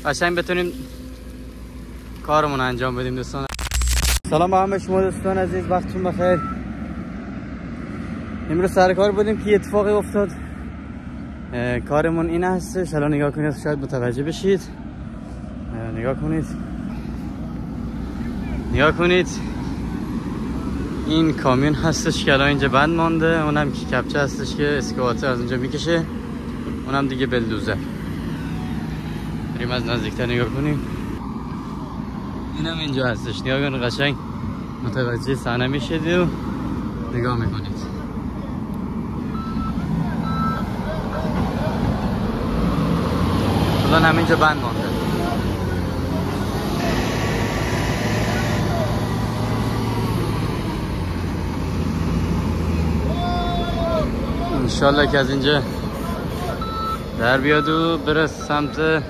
قشنگ بتونیم کارمون انجام بدیم دوستان. سلام همه شما دوستان عزیز، وقتتون بخیر. امروز سر کار بودیم که اتفاقی افتاد. کارمون این هستش، الان نگاه کنید شاید متوجه بشید. نگاه کنید این کامیون هستش که الان اینجا بند مانده، اونم که کپچه هستش که اسکواتر از اونجا میکشه، اونم دیگه بلدوزر. بریم از نزدیکتر نگاه کنیم. اینم اینجا هستش، نگاه کنید قشنگ متوجه صحنه میشید و نگاه میکنید. الان همینجا بند مانده. انشالله که از اینجا در بیاد و بره سمت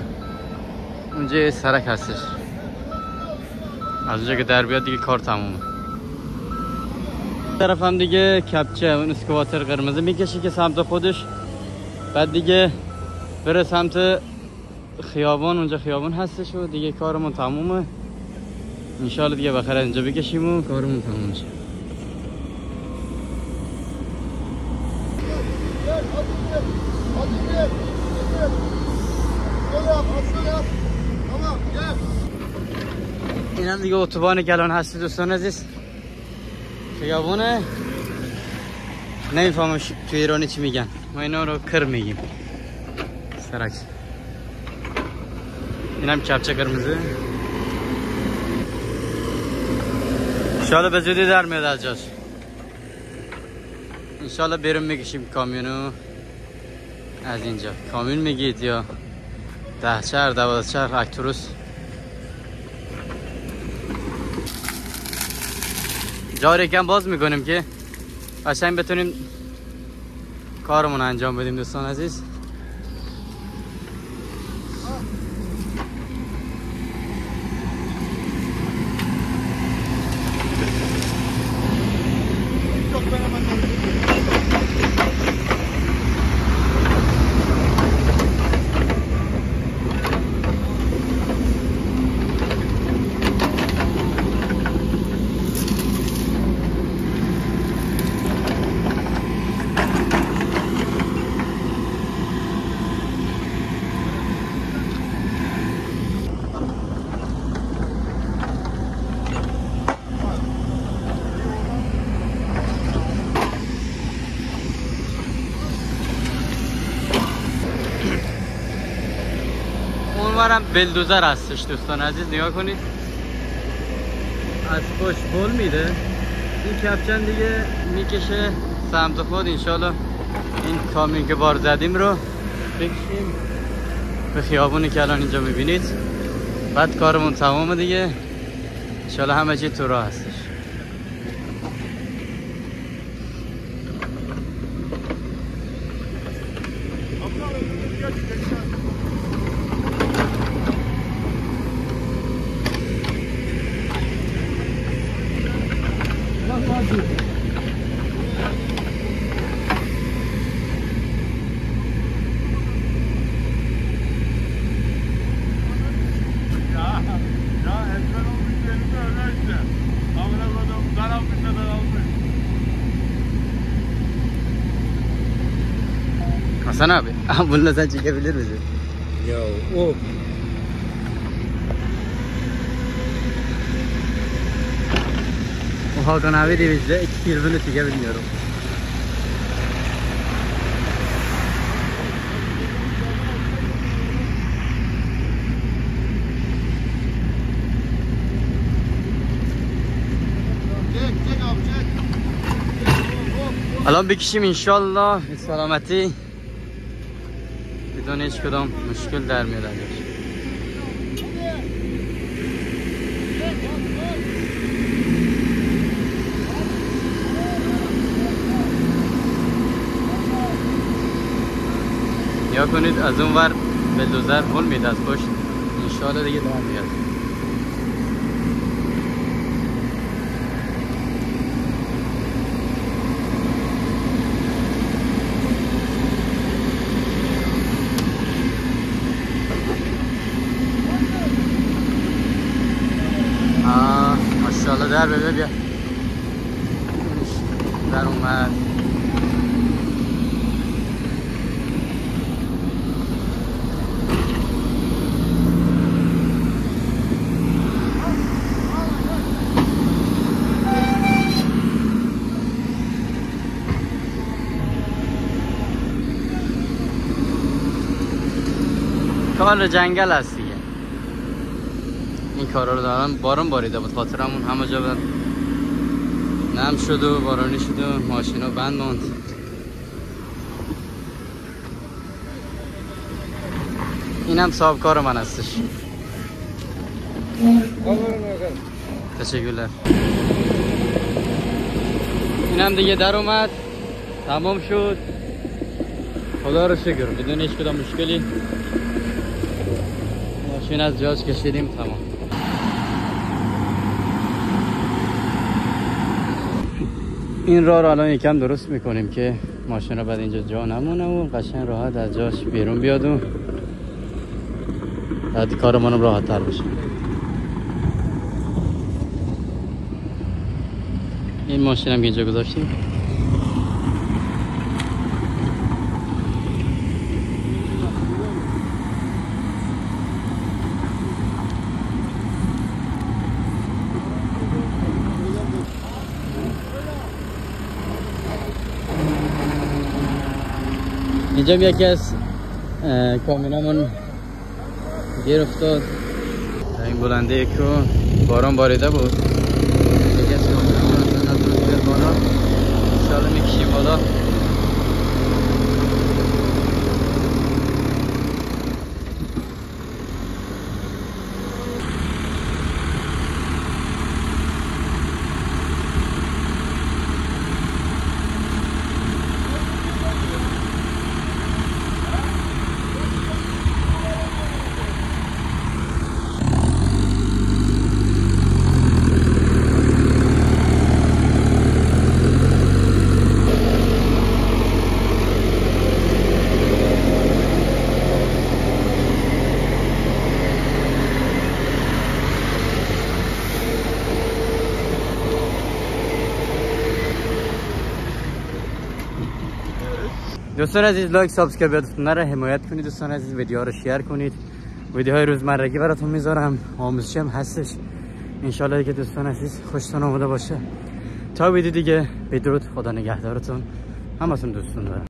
اونجا سرک هستش. از اونجا که در بیاد دیگه کار تمومه. طرف هم دیگه کپچه اون اسکواتر قرمز میکشه که سمت خودش، بعد دیگه بره سمت خیابان، اونجا خیابان هستش و دیگه کارمون تمومه. انشالله دیگه بخیر از اینجا بکشیم و کارمون تموم میشه. این هم دیگه اتوبان گلان هستی دوستان عزیز. خیابونه، نمیفهمم تو ایرانی چی میگن، ما اینا رو کر میگیم، سرک. این هم کپچه قرمزه. انشالله به زودی در میاد از جاش. انشالله بیرون میکشیم کامیونو از اینجا. کامیون میگید یا 10 چرخ 12 چرخ اکتروس. جا یکم باز میکنیم که قشنگ بتونیم کارمون انجام بدیم دوستان عزیز. اونورم بلدوزر هستش دوستان عزیز، نگاه کنید از پشت پل میده. این کپچن دیگه میکشه سمت خود. انشالله این کامیون که بار زدیم رو بکشیم به خیابونی که الان اینجا میبینید. بعد کارمون تمامه دیگه. انشالله همه چی تو راه هستش. Hasan abi, bununla sen çekebilir misin? Ya o. O Hakan abi de bizde 2 yılını çekebilmiyorum. الان بکشیم انشالله به سلامتی بدون هیچ کدام مشکل در میاد ازش. یا کنید از اون ور بلدوزر هل میده از پشت. انشالله دیگه در میاد. مادر ببین بیا در اومد. کار جنگل هست دیگه. این کارا رو دارن. بارون باریده بود خاطرمون همه جا نم شد و بارانی شد و ماشینا بند موند. اینم صاحب کار من هستش. تشکرم. اینم دیگه در اومد تمام شد خدا رو شکر بدون هیچ کدام مشکلی. ماشین از جاش کشیدیم تمام. این راه رو الان یکم درست میکنیم که ماشین رو بعد اینجا جا نمونه و قشنگ راحت از جاش بیرون بیاد و بعد کارمون راحت تر بشه. این ماشین هم که اینجا گذاشتیم. اینجا یکی از کامیونامون گیر افتاد. این بلنده که باران باریده بود یکی از کامیونامون نتونست بیاد بالا. انشاءالله میکشیم بالا. دوستان عزیز لایک سابسکرایب یادتون نره. حمایت کنید دوستان عزیز. ویدیوها رو شیر کنید. ویدیوهای روزمرگی براتون میذارم. آموزشی هم هستش. انشالله که دوستان عزیز خوشتون آمده باشه. تا ویدیو دیگه بدرود. خدا نگهدارتون. همتون دوستون دارم.